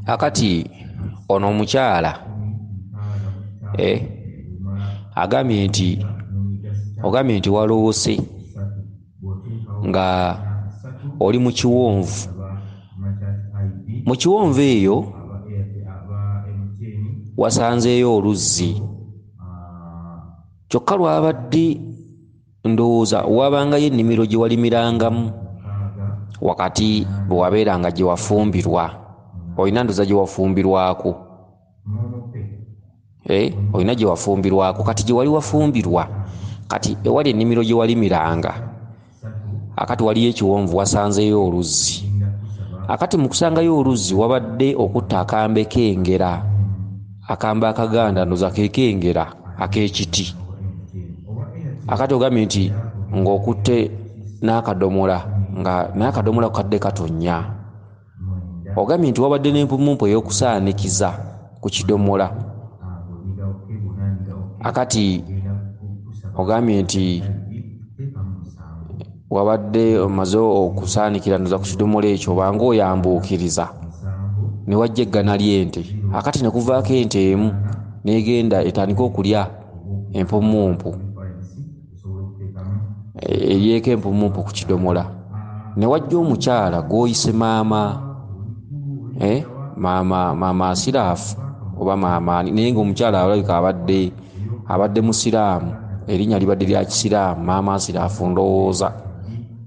akati ono omukyala agambye nti waloose nga oli mu kiwonvu. Mu kiwonvu eyo wasanzeeyo oluzzi, kyokka lwabadde ndowooza wabangayo ennimiro gye walimirangamu wakati bwe wabeeranga gye wafumbirwa. Olina ndoza gye wafumbirwako, olina gye wafumbirwako. Kati gye wali wafumbirwa, kati ewali ennimiro gye walimiranga, akati waliyo ekiwonvu wasanzeeyo oluzzi. Akati mu kusangayo oluzzi wabadde okutta akambe k'engera, akambe akaganda ndoza ke k'engera ak'ekiti. Akati ogambye nti ng'okutte n'akadomola, nga n'akadomola kadde katonnya. Ogambye nti wabadde n'empumumpu ey'okusaanikiza ku kidomola. Akati ogambye nti wabadde omaze okusaanikira ndoza ku kidomola ekyo obanga oyambuukiriza ne wajja eggana ly'ente. Akati ne kuvaako ente emu n'egenda etandika okulya empumumpu, eryeko empumumpu ku kidomola. Ne wajja omukyala gw'oyise maama Asiraafu oba maama, naye ng'omukyala alabika abadde musiraamu, erinnya libadde lya kisiraamu, maama Asiraafu ndowooza.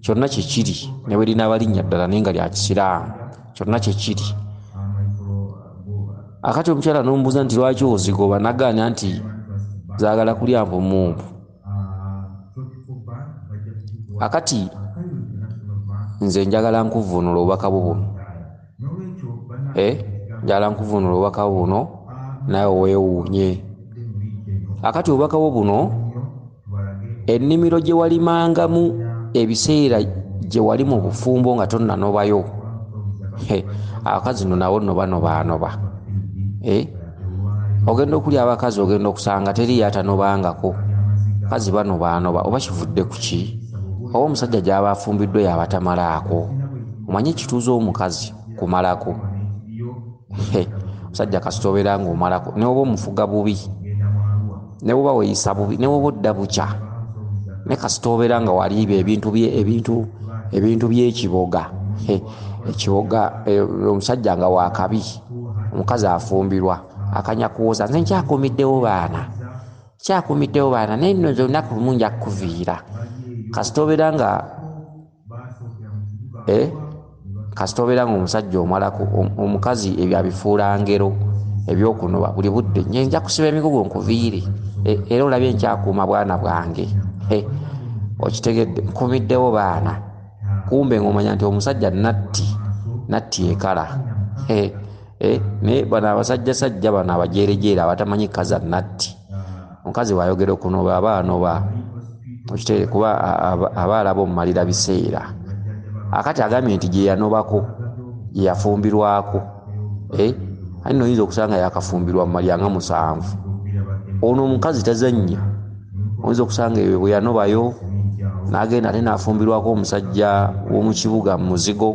Kyonna kye kiri, ne bwe linaaba linnya ddala naye nga lya kisiraamu, kyonna kye kiri. Akati omukyala n'omubuuza nti lwaki ozigoba, n'agaana nti zaagala kulya mpumumpu. Akati nze njagala nkuvuunula obubaka bwo buno, njagala nkuvuunula obubaka buno nawe weewuunye. Akati obubaka bwo buno, ennimiro gye walimangamu ebiseera gye wali mu bufumbo nga tonnanobayo, abakazi no nabo noba. Ogenda okulya abakazi, ogenda okusanga teri yatanobangako, kazi banoba. Oba kivudde ku ki? Oba omusajja gy'aba afumbiddwe yabatamalaako. Omanye ekituuza omukazi kumalako. Omusajja kasita obeera ng'omalako, ne oba omufuga bubi, ne bwoba weeyisa bubi, ne bwoba odda bukya, ne kasita obeera nga waliibya ebintu by'ekiboga, ekiboga, omusajja nga wakabi, omukazi afumbirwa akanya kuwoza, nze nkyakumiddewo baana naye nno nze olunaku lumu nja kukuviira. Kasita obeera nga omusajja omalako, omukazi ebyo abifuula ngero ebyokunoba buli budde, nja kusiba emigugu nkuviire, era olabye nkyakuuma bwana bwange. Okitegedde, nkumiddewo baana. Kumbe ng'omanya nti omusajja natti ekala. Naye bano abasajjasajja bano abajeerejeere abatamanyi kaza natti, omukazi bw'ayogera okunoba aba anoba, okitegedde, kuba aba alaba omumalira biseera. Akati agambye nti gye yanobako, gye yafumbirwako, ali nno oyinza okusanga yakafumbirwa mu malya nga 7. Ono omukazi tazannya, oyinza okusanga ebyo bwe yanobayo n'agenda ate n'afumbirwako omusajja w'omu kibuga mu muzigo,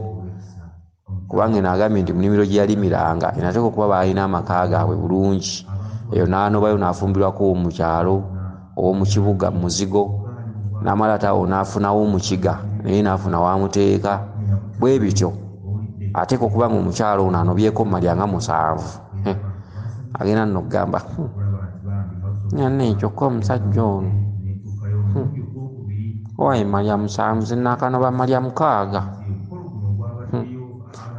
kubanga n'agambye nti mu nnimiro gye yalimiranga enateeka okuba baalina amaka gaabwe bulungi. Eyo n'anobayo n'afumbirwako ow'omu kyalo, ow'omu kibuga mu muzigo, n'amala ate awo n'afunawo omukiga, naye n'afuna wamuteeka. Bwe bityo ateeka okuba nga omukyalo ono anobyeko mu malya nga 7. Agenda nno okugamba nyanne kyokka omusajja ono owaye malya 7, ze naakanoba malya 6.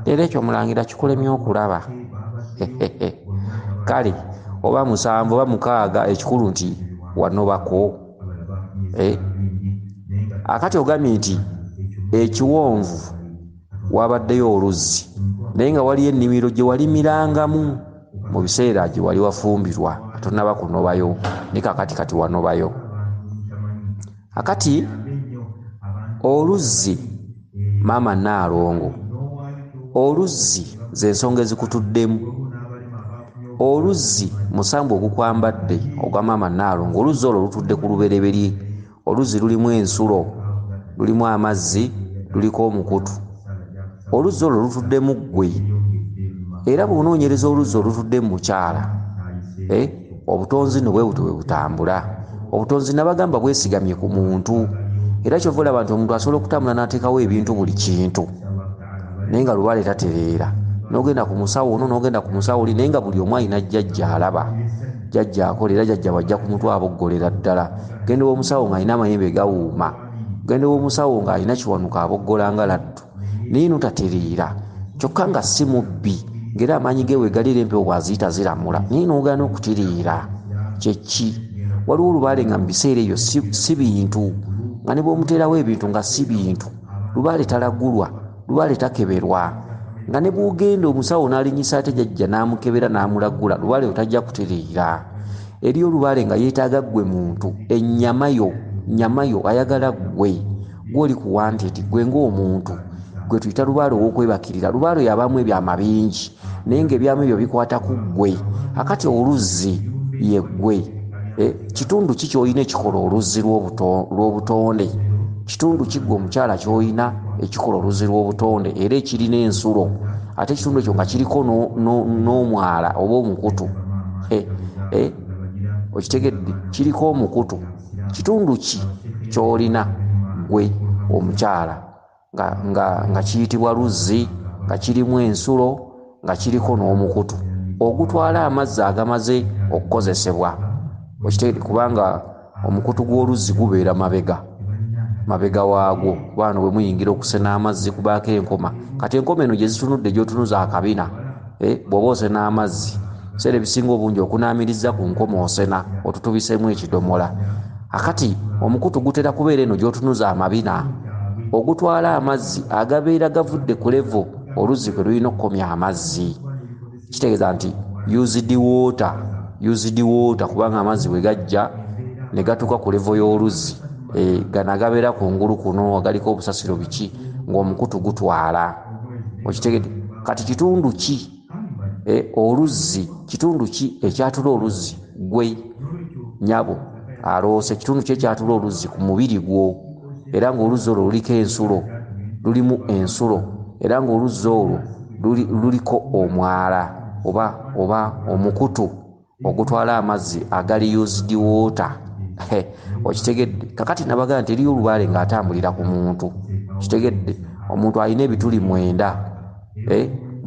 Era ekyo mulangira kikulemye okulaba. Kale oba 7 oba 6, ekikulu nti wanobako. Akati ogambye nti ekiwonvu wabaddeyo oluzzi, naye nga waliyo ennimiro gye walimirangamu mu biseera gye wali wafumbirwa, tonnaba kunobayo, ne kakati wanobayo. Akati oluzzi, maama Naalongo, oluzzi z'ensonga ezikutuddemu. Oluzzi musambu ogukwambadde ogwa maama Naalongo, oluzzi olwo lutudde ku lubereberye. Oluzzi lulimu ensulo, lulimu amazzi, luliko omukutu. Oluzzi olwo lutuddemu ggwe era bw'onoonyereza oluzzi olutudde mu mukyala obutonzi no bwe buto bwe butambula. Obutonzi nabagamba bwesigamye ku muntu, era kyova olaba nti omuntu asobola okutambula n'ateekawo ebintu buli kintu naye nga lubaale tatereera. N'ogenda ku musawo ono n'ogenda ku musawo oli naye nga buli omu alina jjajja alaba, jjajja akola, era jjajja bajja ku mutwe aboggolera ddala. Genda w'omusawo ng'alina amayembe gawuuma, genda w'omusawo ng'alina kiwanuka aboggola nga laddu, naye notatereera. Kyokka nga si mubbi, ng'era amaanyi ge weegalira empewo bw'aziyita ziramula, naye n'ogaana okutereera. Kyeki waliwo olubaale nga mu biseera ebyo si bintu, nga ne bw'omuteerawo ebintu nga si bintu. Lubaale talagulwa, lubaale takeberwa, nga ne bw'ogenda omusawo n'alinyisa ate jjajja n'amukebera n'amulagula, lubaale otajja kutereera. Eriyo olubaale nga yeetaaga ggwe muntu, ennyama yo ayagala ggwe, gw'oli ku wanted, gwe ng'omuntu, gwe tuyita lubaale ow'okwebakirira. Lubaale yabaamu ebyama bingi naye ng'ebyamu ebyo bikwata ku ggwe. Akati oluzzi ye ggwe. Kitundu ki ky'olina ekikola oluzzi lw'obutonde? Kitundu ki ggwe omukyala ky'olina ekikola oluzzi lw'obutonde era ekirina ensulo, ate ekitundu ekyo nga kiriko n'omwala oba omukutu? Okitegedde? Kiriko omukutu. Kitundu ki ky'olina ggwe omukyala nga kiyitibwa luzzi, nga kirimu ensulo, nga kiriko n'omukutu ogutwala amazzi agamaze okukozesebwa? Okitegedde? Kubanga omukutu gw'oluzzi gubeera mabega waagwo. Bwana bwe muyingira okusena amazzi kubaako enkoma, kati enkoma eno gye zitunudde gy'otunuza akabina, bw'oba osena amazzi seera ebisinga obungi okunaamiriza ku nkoma osena otutubisemu ekidomola. Akati omukutu gutera kubeera eno gy'otunuza amabina, ogutwala amazzi agabeera gavudde ku levo oluzzi kwe lulina okukomya amazzi. Kitegeeza nti used water, kubanga amazzi bwe gajja ne gatuuka ku levo y'oluzzi, gano agabeera kungulu kuno agaliko obusasiro biki, ng'omukutu gutwala. Okitegedde? Kati kitundu ki oluzzi, kitundu ki ekyatula oluzzi gwe nyabo aloose? Kitundu ki ekyatula oluzzi ku mubiri gwo? Era ng'oluzzi olwo luliko ensulo, lulimu ensulo, era ng'oluzzi olwo luliko omwala oba omukutu ogutwala amazzi agali used water. Okitegedde? Kakati nabaga nti eriyo olubaale ng'atambulira ku muntu. Kitegedde? Omuntu alina ebituli 9,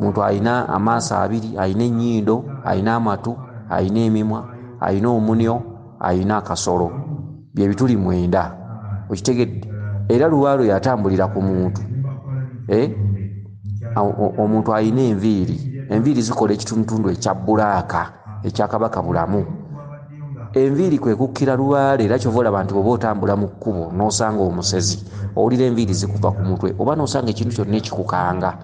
omuntu alina amaaso 2, alina ennyindo, alina amatu, alina emimwa, alina omunyo, alina akasolo, bye bituli 9. Okitegedde? Era lubaale yatambulira ku muntu. Omuntu alina enviiri zikola ekitundutundu ekya bbulaaka ekya Kabaka Bulamu. Enviiri kwe kukkira lubaale, era kyova olaba nti bw'oba otambula mu kkubo n'osanga omusezi owulira enviiri zikuva ku mutwe, oba n'osanga ekintu kyonna ekikukanga,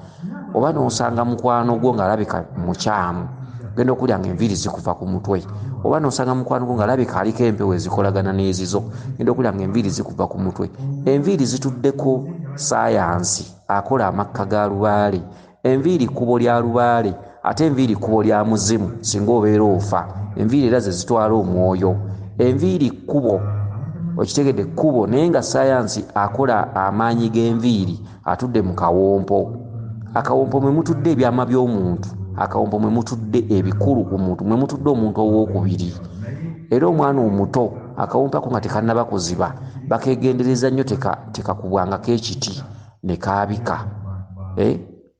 oba n'osanga mukwano gwo ng'alabika mukyamu, genda okulya ng'enviiri zikuva ku mutwe, oba n'osanga mukwano gwo ng'alabika aliko empewo ezikolagana n'ezizo, genda okulya ng'enviiri zikuva ku mutwe. Enviiri zituddeko saayansi akola amakka ga lubaale. Enviiri kkubo lya lubaale, ate enviiri kkubo lya muzimu singa obeera ofa. Enviiri era ze zitwala omwoyo. Enviiri kkubo, okitegedde? Kkubo, naye nga saayansi akola amaanyi g'enviiri atudde mu kawompo. Akawompo mwe mutudde ebyama by'omuntu, akawompo mwe mutudde ebikulu ku muntu, mwe mutudde omuntu ow'okubiri. Era omwana omuto akawompo ako nga tekannaba kuziba, bakegendereza nnyo tekakubwangako ekiti ne kaabika.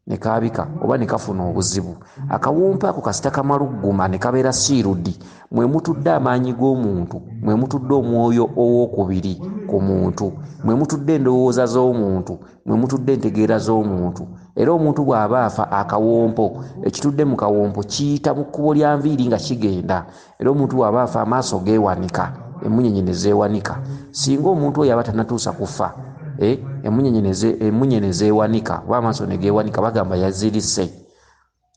Ne kaabika oba ne kafuna obuzibu. Akawompo ako kasita kamalugguma ne kabeera siirudi, mwe mutudde amaanyi g'omuntu, mwe mutudde omwoyo ow'okubiri ku muntu, mwe mutudde endowooza z'omuntu, mwe mutudde entegeera z'omuntu. Era omuntu bw'aba afa, akawompo ekitudde mu kawompo kiyita mu kkubo lya nviiri nga kigenda. Era omuntu bw'aba afa amaaso geewanika, emmunyenye ne zeewanika. Singa omuntu oyo aba tannatuusa kufa, emmunye ne zeewanika oba amaaso ne geewanika, bagamba yazirise.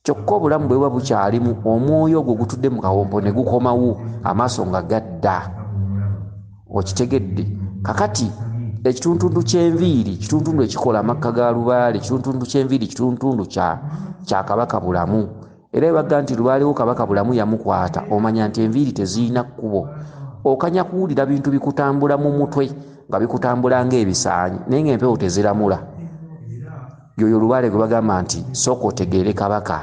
Kyokka obulamu bwe buba bukyalimu, omwoyo ogwo gutudde mu kawompo ne gukomawo, amaaso nga gadda. Okitegedde? Kakati ekituntundu ky'enviiri, kituntundu ekikola amakka ga lubaale, kituntundu ky'enviiri, kituntundu kya Kabaka Bulamu. Era ebaga nti lubaalewo Kabaka Bulamu yamukwata, omanya nti enviiri tezirina kkubo. Okanya kuwulira bintu bikutambula mu mutwe nga bikutambula ng'ebisaanyi, naye ng'empewo teziramula. Yoyo lubaale gwe bagamba nti sooka otegeere Kabaka.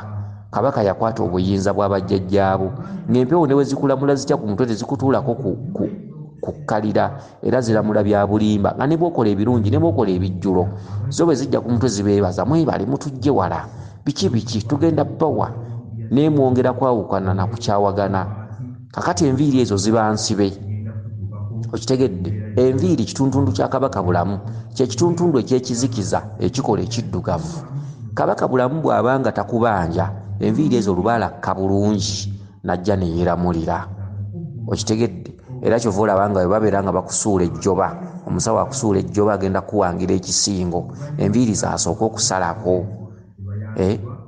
Kabaka yakwata obuyinza bw'abajjajjaabo ng'empewo ne we zikulamula zitya ku mutwe tezikutuulako ku kkalira era ziramula bya bulimba nga ne bwokola ebirungi ne bwokola ebijjulo zo bwe zijja ku mutwe zibeebaza mwebale mutujje wala biki tugenda bbawa neemwongera kwawukana na kukyawagana. Kakati enviiri ezo ziba nsibe, okitegedde. Enviiri kituntundu kya Kabaka Bulamu, kye kituntundu ekyekizikiza ekikola ekiddugavu. Kabaka Bulamu bw'abanga takubanja enviiri ezo lubaalakka bulungi najja ne yeeramulira, okitegedde. Era kyova olabanga bwe babeera nga bakusuula ejjoba, omusawo akusuula ejjoba agenda kuwangira ekisingo, enviiri zasooka okusalako,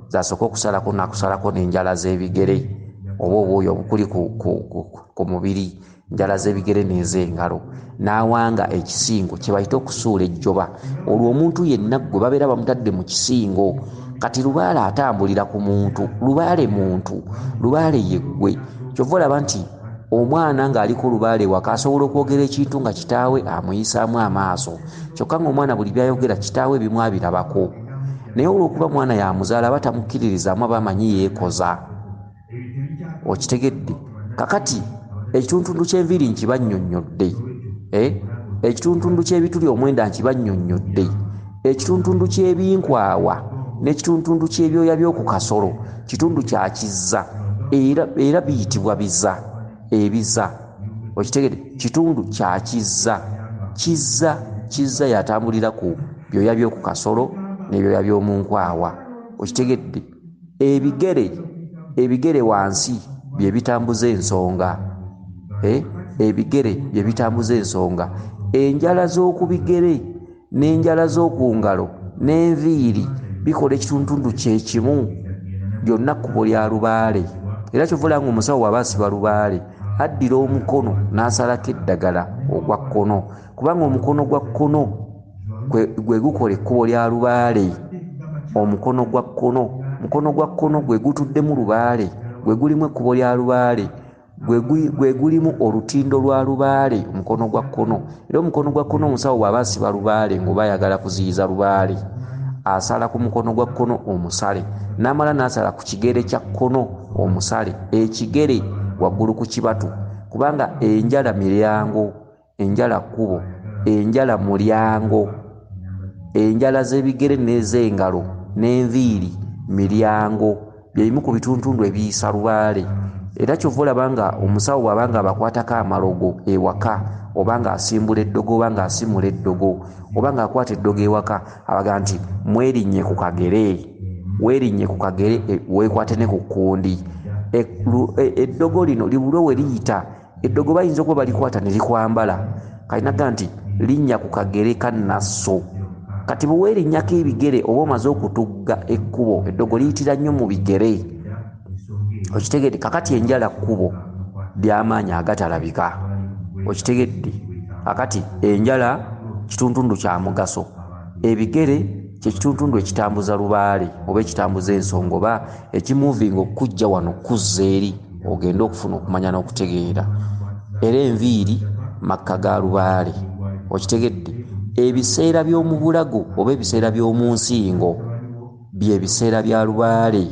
zasooka okusalako nakusalako n'enjala z'ebigere oba obwoyo obukuli ku mubiri, njala z'ebigere n'ez'engalo, n'awanga ekisingo kye bayita okusuula ejjoba. Olwo omuntu yenna gwe babeera bamutadde mu kisingo, kati lubaale atambulira ku muntu, lubaale muntu, lubaale yeggwe. Kyova olaba nti omwana ng'ali ku lubaale waka asobola okwogera ekintu nga kitaawe amuyisaamu amaaso, kyokka ng'omwana buli byayogera kitaawe bimu abirabako. Naye olw'okuba mwana yamuzaala batamukkiririzaamu aba amanyi yeekoza, okitegedde. Kakati ekituntundu ky'enviiri nkibannyonnyodde, ekituntundu ky'ebituli omwenda nkibannyonnyodde, ekituntundu ky'ebinkwawa n'ekituntundu ky'ebyoya by'oku kasolo kitundu kya kizza era biyitibwa biza, ebiza, okitegedde. Kitundu kya kizza yatambulira ku byoya by'oku kasolo n'ebyoya by'omu nkwawa, okitegedde. Ebigere wansi bye bitambuza ensonga, ebigere bye bitambuza ensonga. Enjala z'oku bigere n'enjala z'oku ngalo n'enviiri bikola ekituntundu kye kimu, byonna kkubo lya lubaale. Era kyova olaba ng'omusawo bw'aba asiba lubaale addira omukono n'asalako eddagala ogwa kkono, kubanga omukono gwa kkono gwe gukola ekkubo lya lubaale. Omukono gwa kkono gwe gutuddemu lubaale, gwe gulimu ekkubo lya lubaale, gwe gulimu olutindo lwa lubaale, omukono gwa kkono. Era omukono gwa kkono omusawo bw'aba asiba lubaale ng'oba ayagala kuziyiza lubaale, asala ku mukono gwa kkono omusale, n'amala n'asala ku kigere kya kkono omusale, ekigere waggulu ku kibatu, kubanga enjala miryango, enjala kkubo, enjala mulyango, enjala z'ebigere n'ez'engalo n'enviiri miryango, byebimu ku bituntundu ebiyisa lubaale. Era kyova olaba nga omusawo bw'abanga abakwatako amalogo ewaka, oba ng'asimbula eddogo oba ng'asimula eddogo oba ng'akwata eddogo ewaka, abaga nti mwerinnye ku kagere, weerinnye ku kagere weekwate ne ku kkundi. Eddogo lino libulwe we liyita, eddogo bayinza okuba balikwata ne likwambala, kalinaga nti linnya ku kagere ka nasso. Kati bwe weerinnyako ebigere oba omaze okutugga ekkubo, eddogo liyitira nnyo mu bigere, okitegedde. Kakati enjala kkubo by'amaanyi agatalabika, okitegedde. Kakati enjala kituntundu kya mugaso, ebigere kye kituntundu ekitambuza lubaale oba ekitambuza ensonga oba ekimuvinga okujja wano okuzza eri ogenda okufuna okumanya n'okutegeera. Era enviiri makka ga lubaale, okitegedde. Ebiseera by'omu bulago oba ebiseera by'omu nsingo bye biseera bya lubaale.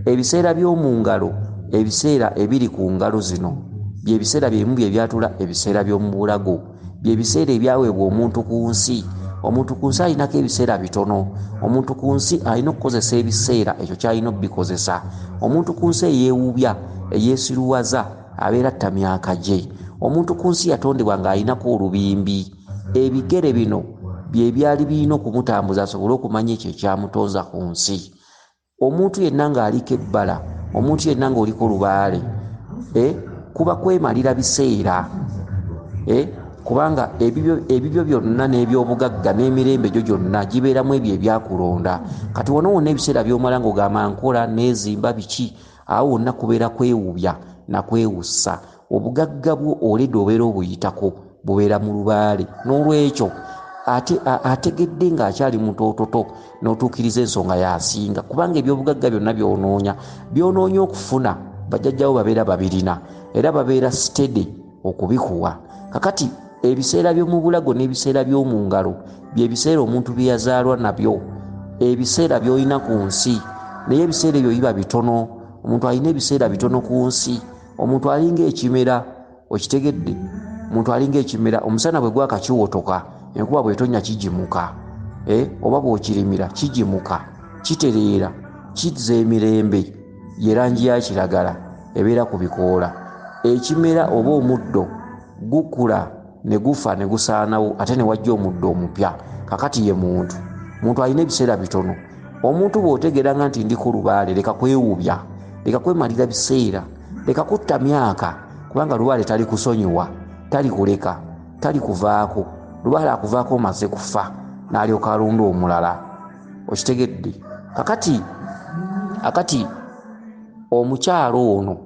Ebiseera by'omu ngalo, ebiseera ebiri ku ngalo zino bye biseera byemu bye byatula ebiseera by'omu bulago, bye biseera ebyaweebwa omuntu ku nsi. Omuntu ku nsi alinako ebiseera bitono, omuntu ku nsi alina okukozesa ebiseera ekyo kyalina obikozesa. Omuntu ku nsi eyeewubya, eyeesiruwaza abeera atta myaka gye. Omuntu ku nsi yatondebwa ng'alinako olubimbi. Ebigere bino bye byali birina okumutambuza asobole okumanya ekyo ekyamutonza ku nsi. Omuntu yenna ng'aliko ebbala, omuntu yenna ng'oliko lubaale, kuba kwemalira biseera, kubanga ebibyo byonna n'ebyobugagga n'emirembe gyo gyonna gibeeramu ebyo ebyakulonda. Kati wonna wonna ebiseera by'omala ng'ogamba nkola neezimba biki, awo wonna kubeera kwewubya na kwewussa. Obugagga bwo olidde obeera obuyitako bubeera mu lubaale. N'olwekyo ategedde ng'akyali mutoototo n'otuukiriza ensonga yasinga, kubanga ebyobugagga byonna byonoonya okufuna bajjajjawo babeera babirina era babeera steady okubikuwa. Kakati ebiseera by'omu bulago n'ebiseera by'omu ngalo bye biseera omuntu bye yazaalwa nabyo, ebiseera by'olina ku nsi naye ebiseera ebyo biba bitono. Omuntu alina ebiseera bitono ku nsi. Omuntu alinga ekimera, okitegedde? Omuntu alinga ekimera, omusana bwe gwaka kiwotoka, enkuba bw'etonnya kigimuka, oba bw'okirimira kigimuka, kitereera, kizza emirembe, ye langi ya kiragala ebeera ku bikoola. Ekimera oba omuddo gukula ne gufa ne gusaanawo, ate ne wajja omuddo omupya. Kakati ye muntu. Muntu alina ebiseera bitono. Omuntu bw'otegeranga nti ndi ku lubaale, leka kwewubya, leka kwemalira biseera, leka kutta myaka, kubanga lubaale tali kusonyiwa, tali kuleka, tali kuvaako. Lubaale akuvaako omaze kufa, n'alyoka alonda omulala. Okitegedde? Kakati omukyalo ono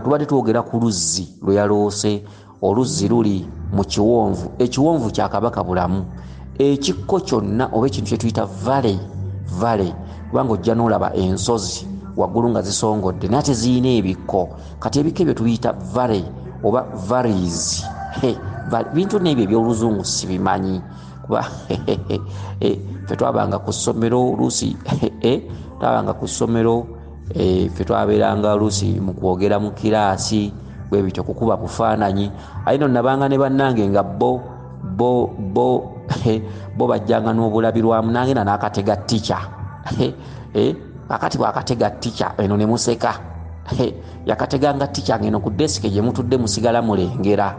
tubadde twogera ku luzzi lwe yaloose. Oluzzi luli mu kiwonvu. Ekiwonvu kya Kabaka Bulamu. Ekikko kyonna oba ekintu kye tuyita vale, kubanga ojja n'olaba ensozi waggulu nga zisongodde naye ate ziyina ebikko. Kati ebikko ebyo tubiyita vale oba valleys. Bintu n'ebyo eby'oluzungu sibimanyi kuba ffe twabanga ku ssomero oluusi ffe twabeeranga oluusi mu kwogera mu kiraasi bwe bityo kukuba bufaananyi. Ayino nabanga ne bannange nga bo bajjanga n'obulabirwamu, nangenda n'akatega tica. Akati bw'akatega tica eno ne museka. Yakateganga tica ngeno ku desike gye mutudde musigala mulengera.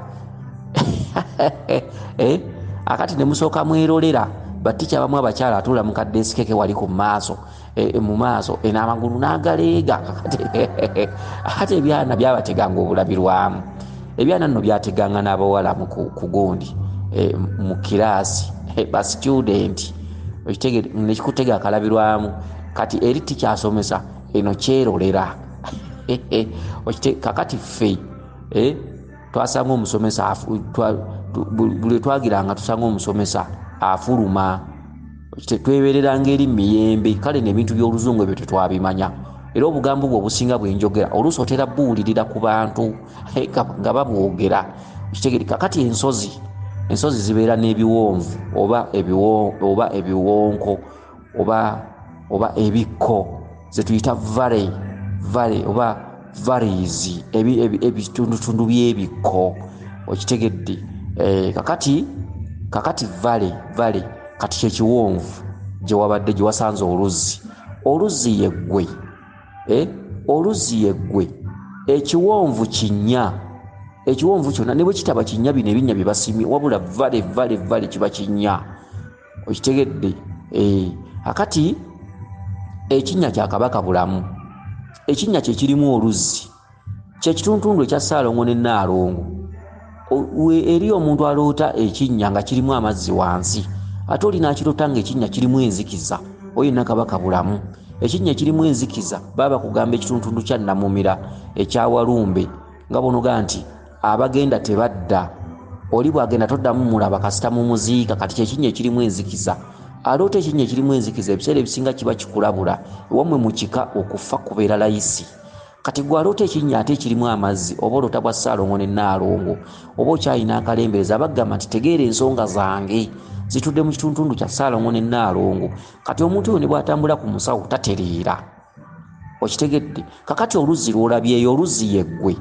Akati ne musooka mwerolera batica bamu abakyala atuula mu kadesike ke wali ku maaso, mu maaso n'amagulu n'agaleega. Ate ebyana byabateganga obulabirwamu. Ebyana nno byateganga n'abawala ku gundi mu kiraasi, ba student. Nekikutega akalabirwamu. Kati eri tikyasomesa eno kyerolera. Kakati ffe twasanga omusomesa buli twagiranga tusanga omusomesa afuluma. Twebereranga eri miyembe. Kale n'ebintu by'oluzungu ebyo tetwabimanya. Era obugambo bwe obusinga bwenjogera oluusi otera buwulirira ku bantu nga babwogera. Kakati ensozi zibeera n'ebiwonvu oba ebiwonko oba ebikko ze tuyita vale oba valleys, ebitundutundu by'ebikko. Okitegedde? Kakati vale kati kyekiwonvu gye wabadde gye wasanze oluzzi. Oluzzi yeggwe ekiwonvu kinnya. Ekiwonvu kyonna ne bwe kitaba kinnya bino ebinnya bye basimye, wabula vale kiba kinnya. Okitegedde? Akati ekinnya kya Kabaka Bulamu. Ekinnya kye kirimu oluzzi, kye kituntundu ekya Ssaalongo ne Nnaalongo. Eri omuntu aloota ekinnya nga kirimu amazzi wansi, ate oli n'akirota ng'ekinnya kirimu enzikiza, oyo yenna Kabaka Bulamu. Ekinnya kirimu enzikiza baba kugamba ekituntundu kya Namumira ekya Walumbe, nga bonoga nti abagenda tebadda, oli bwagenda toddamu mulaba kasita mu muziika. Kati kyekinnya ekirimu enzikiza. Aloota ekinnya ekirimu enzikiza ebiseera ebisinga kiba kikulabula, ewammwe mu kika okufa kubeera layisi. Kati gwe aloota ekinnya ate ekirimu amazzi, oba oloota bwa Ssaalongo ne Nnaalongo, oba okyalina akalembereza, bagamba nti tegeera ensonga zange zitudde mu kituntundu kya Ssaalongo ne Nnaalongo. Kati omuntu oyo ne bw'atambula ku musawo tatereera. Okitegedde? Kakati oluzzi lw'olabyeyo, oluzzi yeggwe.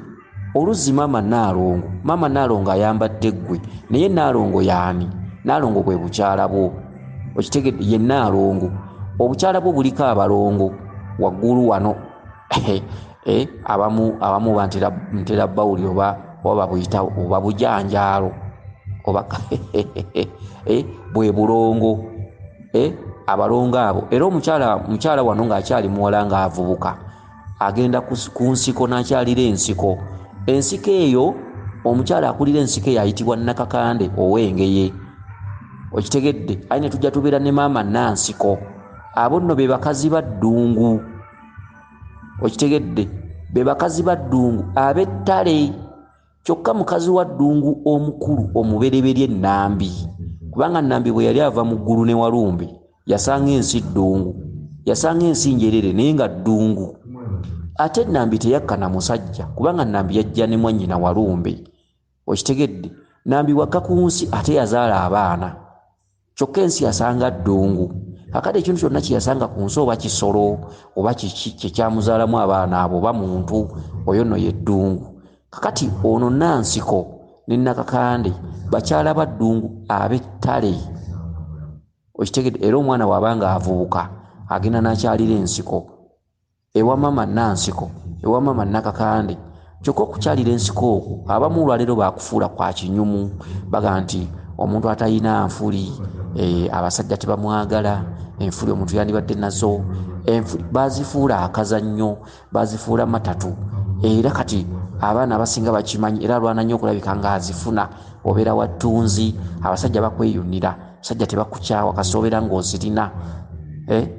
Oluzzi Maama Nnaalongo ayambadde ggwe, naye Nnaalongo y'ani? Nnaalongo bwe bukyala bwo. Okitegedde? Ye Nnaalongo. Obukyala bwo buliko abalongo waggulu wano. Abamu bantera bawuli oba babuyita oba bujanjaalo oba bwe bulongo. Abalongo abo. Era omukyala wano ng'akyali muwala ng'avubuka agenda ku nsiko n'akyalira ensiko. Ensiko eyo, omukyala akulira ensiko eyo ayitibwa Nakakande ow'Engeye. Okitegedde? Ayi ne tujja tubeera ne Maama Nansiko. Abo nno be bakazi ba Ddungu. Okitegedde? Be bakazi ba Ddungu ab'ettale. Kyokka mukazi wa Ddungu omukulu omubereberye Nnambi, kubanga Nnambi bwe yali ava mu ggulu ne Walumbe yasanga ensi Ddungu, yasanga ensi njerere naye nga Ddungu. Ate Nnambi teyakka na musajja, kubanga Nnambi yajja ne mwannyina Walumbe. Okitegedde? Nnambi wakka ku nsi ate yazaala abaana, kyokka ensi yasanga Ddungu. kakati ekintu kyonna kyeyasanga ku nsi oba kisolo oba kyekyamuzaalamu abaana abo oba muntu oyo nno yeddungu. Kakati ono Nansiko ne Nakakande bakyala ba ddungu ab'ettale okitegedde. Era omwana wabanga avubuka agenda n'akyalira ensiko ewa mama Nansiko ewa mama Nakakande. Kyokka okukyalira ensiko okwo abamu olwaleero bakufuula kwa kinyumu baga nti omuntu atalina nfuli abasajja tebamwagala, enfuli omuntu yandibadde nazo, enfuli bazifuula akazannyo, bazifuula matatu. Era kati abaana abasinga bakimanyi era lwana nnyo okulabika nga azifuna obeera wattunzi. Abasajja bakweyunira, abasajja tebakukyawa kasoobera ng'ozirina.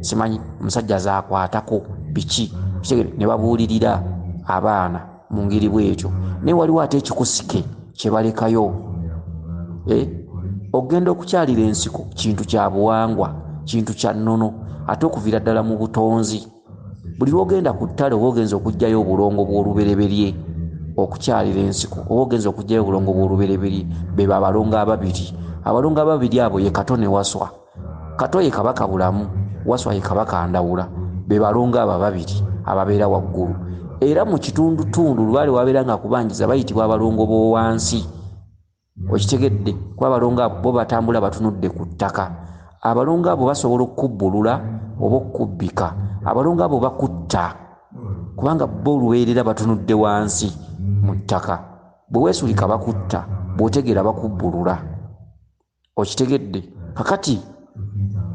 Simanyi omusajja zaakwatako biki ne babuulirira abaana mu ngeri bw'etyo. Naye waliwo ate ekikusike kye balekayo. Okugenda okukyalira ensiko kintu kya buwangwa, kintu kya nnono, ate okuviira ddala mu butonzi. Buli lwogenda ku ttale oba ogenza okuggyayo obulongo bw'olubereberye okukyalira ensiko oba ogenza okuggyayo obulongo bw'olubereberye beba abalongo ababiri. Abalongo ababiri abo ye Kato ne Waswa. Kato ye kabaka bulamu, Waswa ye kabaka ndawula. Be balongo abo ababiri ababeera waggulu. Era mu kitundutundu lwali wabeera nga kubanjiza bayitibwa abalongo b'owansi. Okitegedde kuba abalongo abo bo batambula batunudde ku ttaka. Abalongo abo basobola okubbulula oba okubbika. Abalongo abo bakutta kubanga bo olubeerera batunudde wansi mu ttaka. Bwe weesulika bakutta, bw'otegeera bakubbulula. Okitegedde. Kakati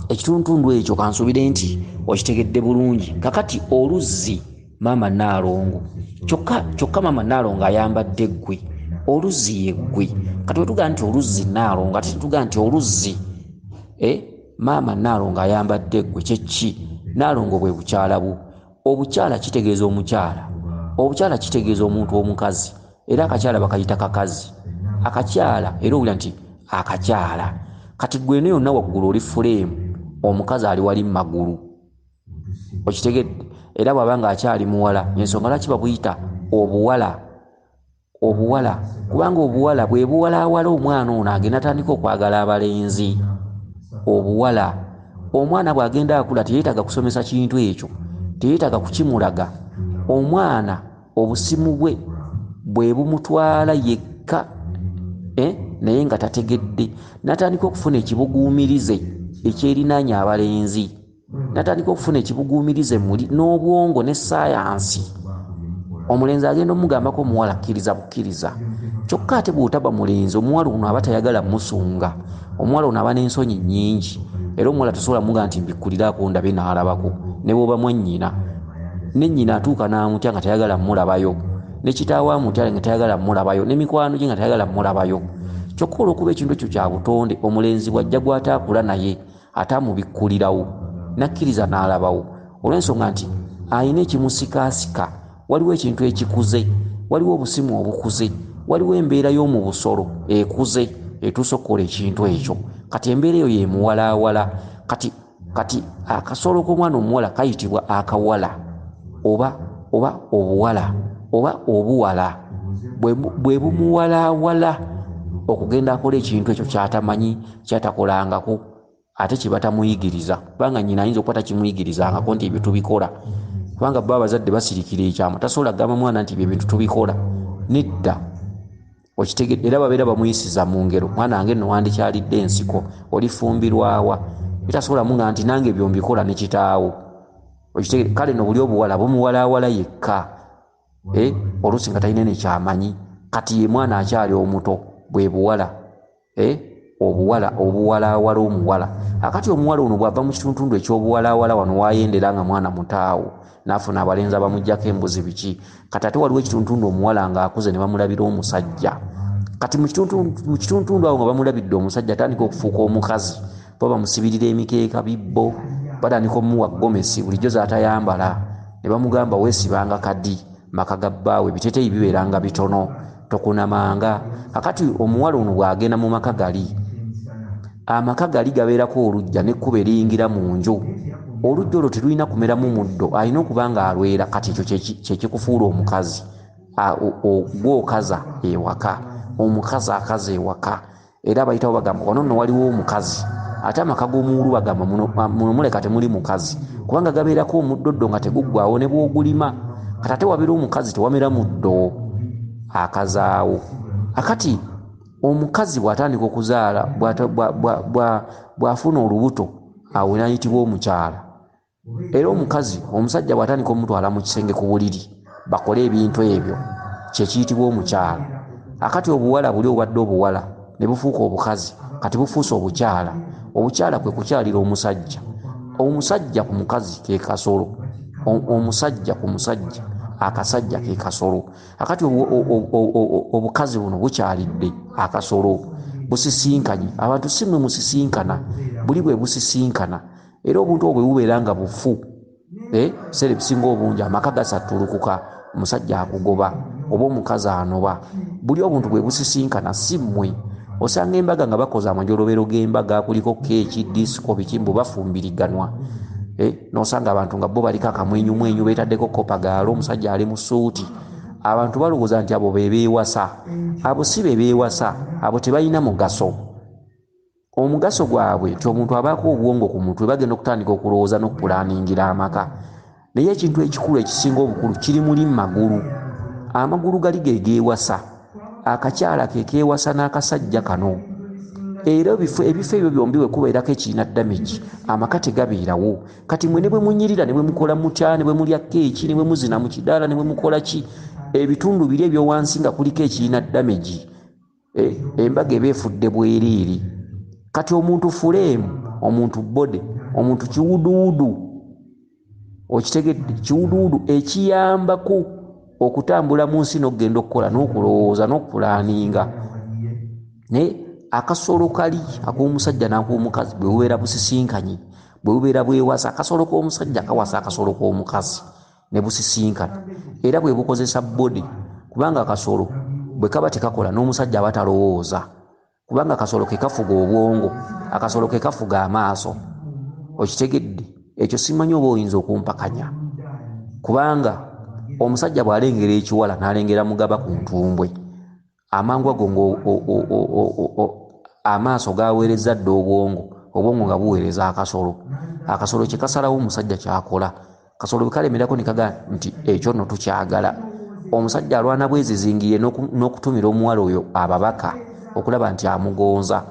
ekitundutundu ekyo kansuubire nti okitegedde bulungi. Kakati oluzzi maama Naalongo kyokka maama Naalongo ayambadde eggwe. Oluzzi yeggwe. Kati wetugaa nti oluzzi Naalongo ate tugaa nti oluzzi maama Naalongo ayambadde eggwe kyeki? Naalongo bwe bukyala bu. Obukyala kitegeeza omukyala. Obukyala kitegeeza omuntu omukazi. Era akakyala bakayita kakazi. Akakyala era owulira nti akakyala. Kati gweno yonna waggulu oli fuleemu, omukazi ali wali magulu. Okitegedde. Era bw'abanga akyali muwala ensonga lwaki babuyita obuwala. Obuwala kubanga obuwala bwe buwalaawala omwana ono agenda atandika okwagala abalenzi. Obuwala omwana bw'agenda akula teyeetaaga kusomesa kintu ekyo, teyeetaaga kukimulaga. Omwana obusimu bwe bumutwala yekka naye nga tategedde. Natandika okufuna ekibuguumirize ekyerinaanya abalenzi. Natandika okufuna ekibuguumirize muli n'obwongo ne saayansi. Omulenzi agenda omugambako omuwala kkiriza bukkiriza. Kyokka ate bw'otaba mulenzi omuwala ono aba tayagala musunga. Omuwala ono aba n'ensonyi nnyingi. Era omuwala tosobola muga nti mbikkuliraako ndabe n'alabako. Ne bw'oba mwannyina, ne nnyina atuuka n'amutya nga tayagala mulabayo, ne kitaawe amutya nga tayagala mulabayo, ne mikwano gye nga tayagala mulabayo. Kyokka olw'okuba ekintu ekyo kya butonde, omulenzi bw'ajja gw'ataakula naye ate amubikkulirawo nakkiriza n'alabawo olw'ensonga nti ayina ekimusikaasika. Waliwo ekintu ekikuze, waliwo obusimu obukuze, waliwo embeera y'omu busolo ekuze etuusa okukola ekintu ekyo. Kati embeera eyo yemuwalaawala. Kati akasolo k'omwana omuwala kayitibwa akawala oba obuwala oba obuwala. Bwe bumuwalaawala okugenda akola ekintu ekyo kyatamanyi kyatakolangako ate kye batamuyigiriza. Kubanga nnyina ayinza okuba takimuyigirizangako nti ebyo tubikola. Kubanga bba abazadde basirikira ekyama, tasobola kugamba mwana nti ebyo bintu tubikola. Nedda. Okitegedde. Era babeera bamuyisiza mu ngero. Mwana wange nno wandikyalidde ensiko, olifumbirwawa. Bitasobola munga nti nange ebyo mbikola ne kitaawo. Okitegedde. Kale no buli obuwala bumuwalaawala yekka. Oluusi nga talina nekyamanyi. Kati ye mwana akyali omuto bwe buwala. Obuwalaawala omuwala. Akati omuwala ono bw'ava mu kitundu eky'obuwalaawala wano wayendera nga mwana mutaawo n'afuna abalenzi abamuggyako embuzi biki. Kati ate waliwo ekitundu omuwala ng'akuze ne bamulabira omusajja. Kati mu kitundu awo nga bamulabidde omusajja atandika okufuuka omukazi. Bo bamusibirira emikeeka bibbo, batandika omuwa gomesi bulijjo zaatayambala. Ne bamugamba weesibanga kadi, maka ga bbaawe biteteeyi bibeeranga bitono, tokunamanga. Kakati omuwala ono bw'agenda mu maka gali, amaka gali gabeerako olujja n'ekkuba eriyingira mu nju. Olujja olwo terulina kumeramu muddo, alina okuba nga alwera. Kati ekyo kye kikufuula omukazi. Gw'okaza ewaka, omukazi akaza ewaka. Era abayitawo bagamba wano nno waliwo omukazi ate amaka g'omuwulu bagamba muno muleka temuli mukazi kubanga gabeerako omuddoddo nga teguggwawo ne bw'ogulima kati ate wabeera omukazi tewamera muddo akazaawo. Akati omukazi bw'atandika okuzaala bw'afuna olubuto awo n'ayitibwa omukyala. Era omukazi omusajja bw'atandika omutwala mu kisenge ku buliri bakole ebintu ebyo kye kiyitibwa omukyala. Akati obuwala buli obadde obuwala ne bufuuka obukazi kati bufuuse obukyala. Obukyala kwe kukyalira omusajja. Omusajja ku mukazi ke kasolo, omusajja ku musajja akasajja ke kasolo. Akati obukazi buno bukyalidde akasolo busisinkanye. Abantu si mwe musisinkana, buli bwe busisinkana. Era obuntu obwo bubeera nga bufu sere bisinga obungi amaka gasattulukuka omusajja akugoba oba omukazi anoba. Buli obuntu bwe busisinkana si mmwe. Osanga embaga nga bakoze amajolobero g'embaga kuliko keeki disiko bikimbu bafumbiriganwa n'osanga abantu nga bo baliko akamwenyumwenyu beetaddeko kopagaalo omusajja ali mu suuti. Abantu balowooza nti abo be beewasa. Abo si be beewasa, abo tebalina mugaso. Omugaso gwabwe nti omuntu abaako obwongo ku mutwe bagenda okutandika okulowooza n'okupulaaningira amaka. Naye ekintu ekikulu ekisinga obukulu kiri muli magulu. Amagulu gali ge geewasa. Akakyala ke keewasa n'akasajja kano. Era ebifo ebyo byombi bwe kubeerako ekiina damage amaka tegabeerawo. Kati mwe ne bwe munyirira ne bwe mukola mutya ne bwe mulya keeki ne bwe muzina mu kidaala ne bwe mukola ki ebitundu biri ebyo wansi nga kuliko ekiina damage embaga eba efudde bwereere. Kati omuntu fuleemu, omuntu bode, omuntu kiwuduwudu, okitegedde kiwuduwudu ekiyambako okutambula mu nsi n'okugenda okukola n'okulowooza n'okupulaaninga. Naye akasolo kali ak'omusajja n'ak'omukazi bwe bubeera busisinkanye, bwe bubeera bwewasa, akasolo k'omusajja kawasa akasolo k'omukazi ne busisinkana. Era bwe bukozesa bode kubanga akasolo bwe kaba tekakola n'omusajja aba talowooza. Kubanga akasolo ke kafuga obwongo, akasolo ke kafuga amaaso. Okitegedde ekyo simanyi oba oyinza okumpakanya. Kubanga omusajja bw'alengera ekiwala n'alengera mugaba ku ntumbwe amangu ago amaaso gaweereza dda obwongo nga buweereza akasolo. Akasolo kye kasalawo omusajja kyakola. Kasolo bwe kalemerako ne kagamba nti ekyo nno tukyagala. Omusajja alwana bwezizingiye n'okutumira omuwala oyo ababaka okulaba nti amugonza.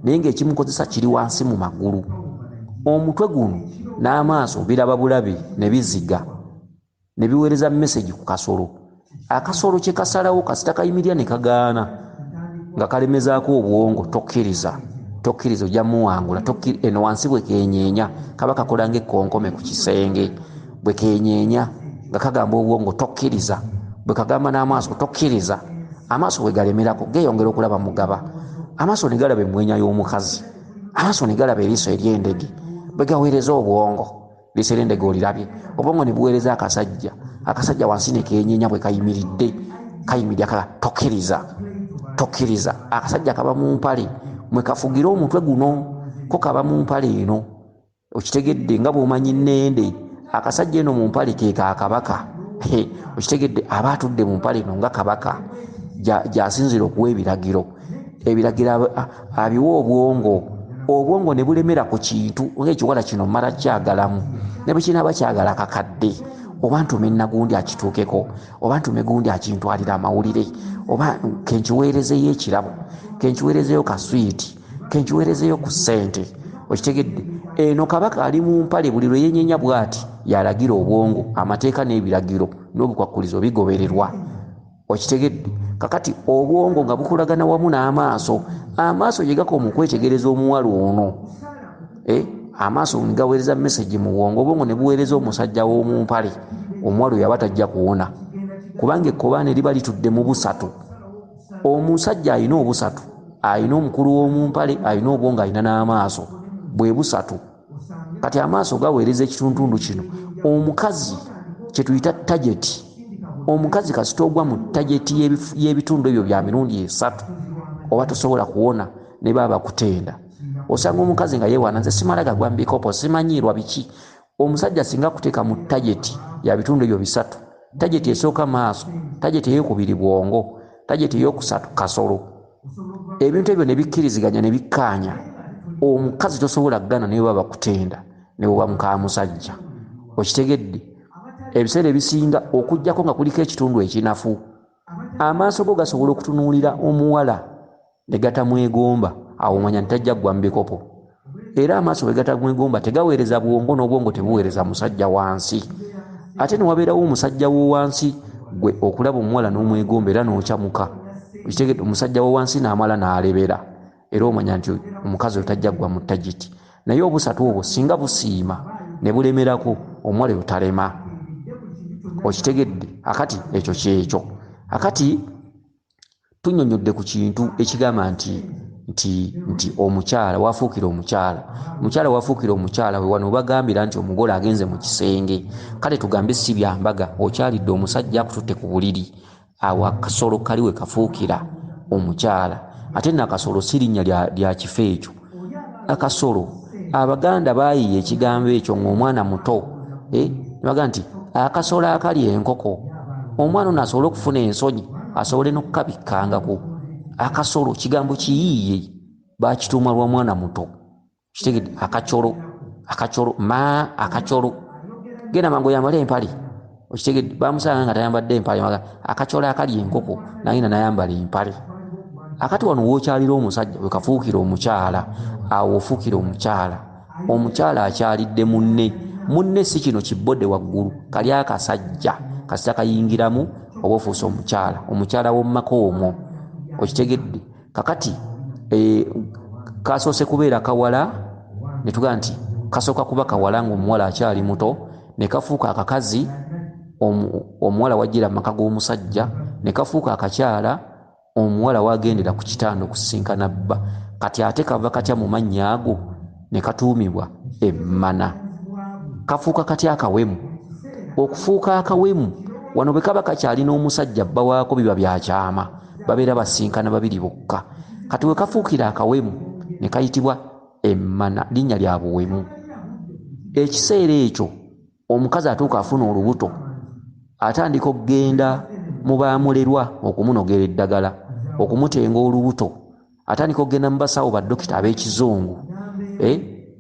Naye ng'ekimukozesa kiri wansi mu magulu. Omutwe guno n'amaaso biraba bulabe ne biziga ne biweereza message ku kasolo. Akasolo kye kasalawo kasita kayimirira ne kagaana nga kalemezaako obwongo tokkiriza ojja muwangula. Eno wansi bwe kenyeenya kaba kakola ng'ekkonkome ku kisenge. Bwe kenyeenya nga kagamba obwongo tokkiriza, bwe kagamba n'amaaso tokkiriza. Amaaso bwe galemerako geeyongera okulaba mugaba. Amaaso ne galaba emmwenya y'omukazi, amaaso ne galaba eriiso ery'endege. Bwe gaweereza obwongo, liiso ery'endege olirabye, obwongo ne buweereza akasajja. Akasajja wansi ne kenyeenya bwe kayimiridde tokkiriza. Akasajja kaba mu mpale mwe kafugira omutwe guno ko kaba mu mpale eno. Okitegedde nga bw'omanyi nnende akasajja eno mu mpale ke kakabaka. Okitegedde aba atudde mu mpale eno nga kabaka gy'asinzira okuwa ebiragiro. Ebiragiro abiwa obwongo ne bulemera ku kintu ng'ekiwala kino mmala kyagalamu ne bwe kinaaba kyagala kakadde, oba ntume nagundi akituukeko, oba ntume gundi akintwalira amawulire, oba kenkiweerezeyo ekirabo, kenkiweerezeyo kaswiiti, kenkiweerezeyo ku ssente. Okitegedde eno kabaka ali mu mpale buli lwe yenyeenya bw'ati yalagira obwongo, amateeka n'ebiragiro n'obukwakkulizo bigobererwa. Okitegedde kakati obwongo nga bukolagana wamu n'amaaso. Amaaso gye gakoma okwetegereza omuwala ono. Amaaso ne gaweereza message mu bwongo, obwongo ne buweereza omusajja w'omu mpale. Omuwala oyo aba tajja kuwona kubanga ekkobaane liba litudde mu busatu. Omusajja alina obusatu, alina omukulu w'omu mpale, alina obwongo, alina n'amaaso, bwe busatu. Kati amaaso gaweereza ekituntundu kino. Omukazi kye tuyita tageti. Omukazi kasita ogwa mu tageti y'ebitundu ebyo bya mirundi 3 oba tosobola kuwona ne baba kutenda. Osanga omukazi nga yeewana nze simala gagwa mu bikopo, simanyiirwa biki. Omusajja singa kuteeka mu tageti ya bitundu ebyo 3, tageti esooka maaso, tageti ey'okubiri bwongo, tageti ey'okusatu kasolo. Ebintu ebyo ne bikkiriziganya ne bikkaanya. omukazi tosobola gana ne baba bakutenda ne baba muka musajja. Okitegedde ebiseera ebisinga okujjako nga kuliko ekitundu ekinafu amaaso go gasobola okutunuulira omuwala ne gatamwegomba, awo omanya ntajja gwa mbikopo. Era amaaso bwe gatamwegomba tegaweereza bwongo n'obwongo tebuweereza musajja wansi. Ate ne wabeerawo omusajja wo wansi gwe okulaba omuwala n'omwegomba era n'okyamuka. Okitegedde omusajja wo wansi n'amala n'alebera, era omanya nti omukazi otajja gwa mu tagiti. Naye obusatu obwo singa busiima ne bulemerako omuwala otalema. Okitegedde akati ekyo kyekyo. Akati tunnyonnyodde ku kintu ekigamba nti omukyala wafuukira omukyala wafuukira omukyala we wano bagambira nti omugole agenze mu kisenge. Kale tugambe si byambaga okyalidde omusajja akututte ku buliri, awo akasolo kaliwe kafuukira omukyala. Ate nakasolo si linnya lya kifo ekyo. Akasolo Abaganda baayiye ekigambo ekyo ng'omwana muto baga nti akasolo akali enkoko. Omwana ono asobole okufuna ensonyi asobole n'okukabikkangako. Akasolo kigambo kiyiiye bakituuma lwa mwana muto. Kitegedde akacolo akacolo genda mangu yambale empale. Okitegedde bamusanga nga tayambadde empale, akacolo akali enkoko nayina nayambala empale. Akati wano wookyalira omusajja we kafuukira omukyala, awo ofuukira omukyala. Omukyala akyalidde munne si kino kibodde waggulu kali akasajja kasita kayingiramu oba ofuuse omukyala w'omumaka omwo. Okitegedde kakati kasoose kubeera kawala ne tugaa nti kasooka kuba kawala ng'omuwala akyali muto ne kafuuka akakazi omuwala wajjira mu maka g'omusajja, ne kafuuka akakyala omuwala wagendera ku kitanda okusisinkana bba. Kati ate kava katya mu mannya ago ne katuumibwa emmana. Kafuuka katya akawemu. Okufuuka akawemu wano bwe kaba kakyali n'omusajja bba waako biba byakyama, babeera basinkana babiri bokka. Kati we kafuukira akawemu ne kayitibwa emmana, linnya lya buwemu. Ekiseera ekyo omukazi atuuka afuna olubuto, atandika okugenda mu baamulerwa okumunogera eddagala, okumutenga olubuto, atandika okugenda mu basawo baddokita ab'ekizungu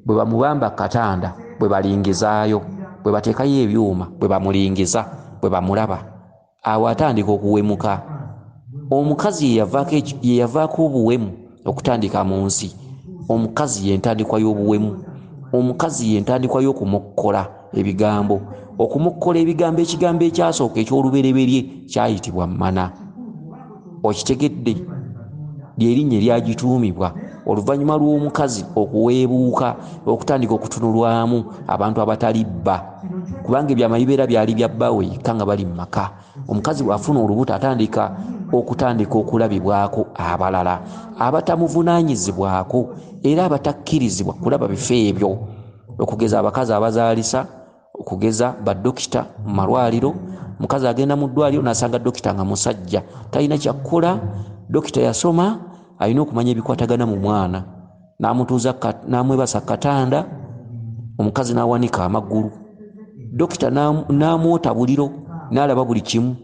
bwe bamubamba katanda, bwe balingizaayo, bwe bateekayo ebyuma, bwe bamulingiza, bwe bamulaba, awo atandika okuwemuka. Omukazi ye yavaako obuwemu okutandika mu nsi. Omukazi y'entandikwa y'obuwemu. Omukazi y'entandikwa y'okumukkola ebigambo. Okumukkola ebigambo, ekigambo ekyasooka eky'olubereberye kyayitibwa mmana. Okitegedde ly'erinnya eryagituumibwa oluvannyuma lw'omukazi okuweebuuka, okutandika okutunulwamu abantu abatali bba, kubanga ebyamayibeera byali bya bba we yekka nga bali mu maka. Omukazi bw'afuna olubuto atandika okulabibwako abalala abatamuvunaanyizibwako era abatakkirizibwa kulaba bifo ebyo, okugeza abakazi abazaalisa, okugeza baddokita mu malwaliro. Mukazi agenda mu ddwaliro n'asanga dokita nga musajja, talina kyakkola. Dokita yasoma, alina okumanya ebikwatagana mu mwana, n'amutuuza n'amwebasa katanda, omukazi n'awanika amagulu, dokita n'amwota buliro, n'alaba buli kimu.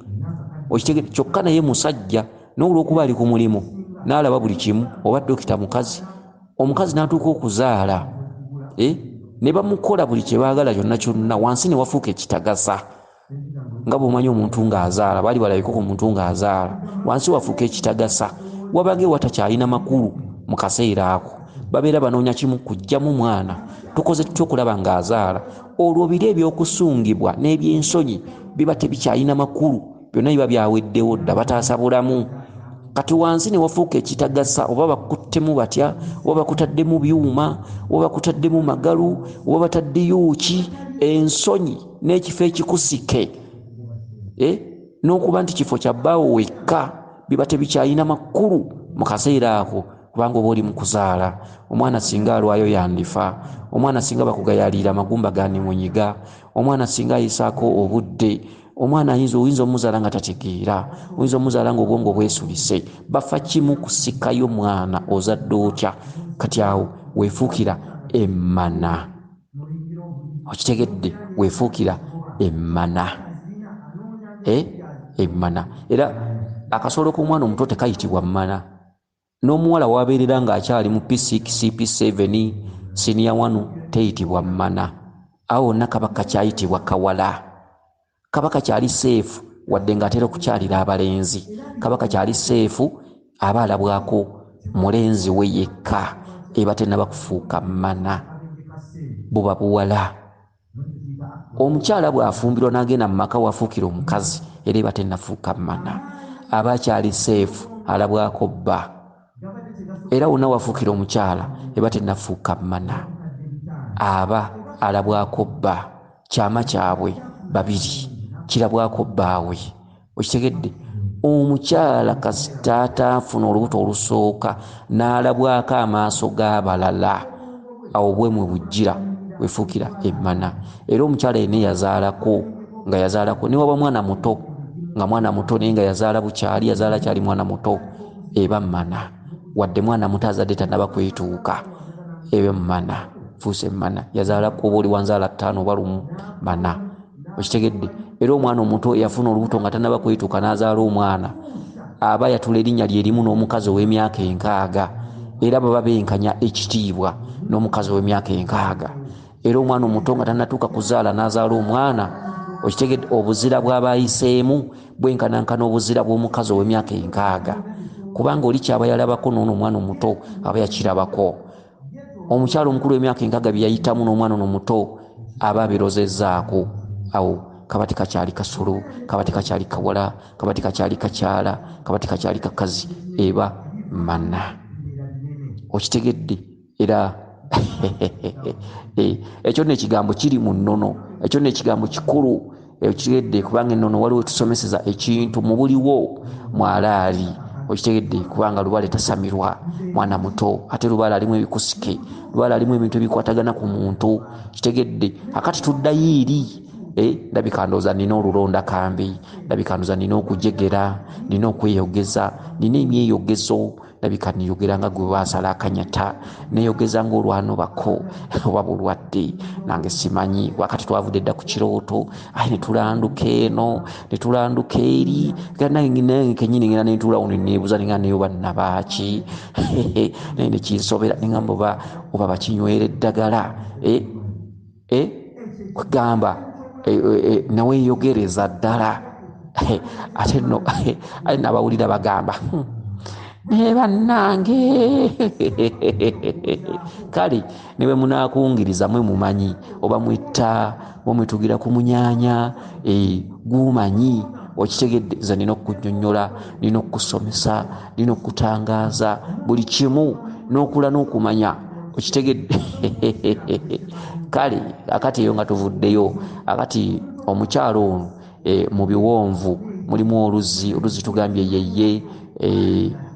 Okitegedde kyokka naye musajja n'olw'okuba ali ku mulimu n'alaba buli kimu, oba dokita mukazi. Omukazi n'atuuka okuzaala ne bamukola buli kye baagala kyonna kyonna, wansi ne wafuuka ekitagasa. Nga bw'omanyi omuntu ng'azaala, baali balabiko ku muntu ng'azaala, wansi wafuuka ekitagasa. Wabange watakyalina makulu mu kaseera ako, babeera banoonya kimu kuggyamu mwana, tukoze tutya okulaba ng'azaala. Olwo biri eby'okusungibwa n'ebyensonyi biba tebikyalina makulu, byonna biba byaweddewo dda, bataasa bulamu. Kati wansi ne wafuuka ekitagasa, oba bakuttemu batya, oba bakutaddemu byuma, oba bakutaddemu magalu, oba bataddeyo ki, ensonyi n'ekifo ekikusike n'okuba nti kifo kya bbaawo wekka, biba tebikyalina makulu mu kaseera ako, kubanga oba oli mu kuzaala. Omwana singa alwayo yandifa, omwana singa bakugayaalira amagumba gandimunyiga, omwana singa ayisaako obudde, omwana oyinza omuzaala nga tategeera, oyinza omuzaala nga obwongo bwesubise. Bafa kimu kusikayo mwana ozadde otya. Kati awo weefuukira emmana. Okitegedde, weefuukira emmana. Emmana. Era akasolo k'omwana omuto tekayitibwa mmana, n'omuwala wabeerera ng'akyali mu P6 P7 senior 1 teyitibwa mmana. Awo wonna kaba kakyayitibwa kawala. Kaba kakyali seefu wadde ng'atera okukyalira abalenzi. Kaba kakyali seefu aba alabwako mulenzi we yekka eba tennaba kufuuka mmana. Buba buwala. Omukyala bw'afumbirwa n'agenda mu maka wafuukira omukazi era eba tennafuuka mmana. Aba akyali seefu alabwako bba. Era wonna wafuukira omukyala eba tennafuuka mmana. Aba alabwako bba. Kyama kyabwe babiri kirabwako bbaawe. Okitegedde? Omukyala kasita ataafuna olubuto olusooka n'alabwako amaaso g'abalala awo bwe mwe bujjira wefuukira emmana. Era omukyala yenna yazaalako nga yazaalako ne waba mwana muto nga mwana muto naye nga yazaala bukyali yazaala kyali mwana muto eba mmana. Wadde mwana muto azadde tannaba kwetuuka eba mmana. Fuuse mmana. Yazaalako oba oli wanzaala 5 oba 1 mana. Okitegedde? Era omwana omuto yafuna olubuto nga tannaba kwetuuka n'azaala omwana aba yatula erinnya lye limu n'omukazi ow'emyaka 6 era baba benkanya ekitiibwa n'omukazi ow'emyaka 6. Era omwana omuto nga tannatuuka kuzaala n'azaala omwana, okitegedde, obuzira bw'abayiseemu bwenkanankana obuzira bw'omukazi ow'emyaka 6 kubanga oli kyaba yalabako n'ono omwana omuto aba yakirabako. Omukyalo omukulu w'emyaka 6 bye yayitamu n'omwana omuto aba abirozezzaako. Awo kaba tekakyali kasolo, kaba tekakyali kawala, kaba tekakyali kakyala, kaba tekakyali kakazi, eba mana. Okitegedde? Era ekyo n'ekigambo kiri mu nnono, ekyo n'ekigambo kikulu. Okitegedde? Kubanga ennono waliwo tusomeseza ekintu mu buliwo mwalaali. Okitegedde? Kubanga lubaale tasamirwa mwana muto ate lubaale alimu ebikusike, lubaale alimu ebintu ebikwatagana ku muntu. Kitegedde? Akati tuddayo eri ndabika ndowooza nina olulonda kambi, ndabika ndowooza nina okujegera, nina okweyogeza, nina emyeyogezo, ndabika niyogera nga gwe baasala akanyata, neyogeza ng'olwano bako oba bulwadde nange simanyi. Wakati twavudde dda ku kirooto ne tulanduka eno ne tulanduka eri nange kenyini ngenda nentuulawo neneebuuza ninga neyo bannabaaki naye nekinsobera ningamba oba bakinywera eddagala kugamba naweeyogereza ddala ate no nabawulira bagamba ne bannange kale ne bwe munaakungiriza mwe mumanyi oba mwetta mwitugira ku munyaanya gumanyi. Okitegedde? Nze nina okukunnyonnyola, nina okusomesa, nina okutangaaza buli kimu n'okula n'okumanya. Okitegedde? Kale akati eyo nga tuvuddeyo, akati omukyalo ono mu biwonvu mulimu oluzzi tugambye yeye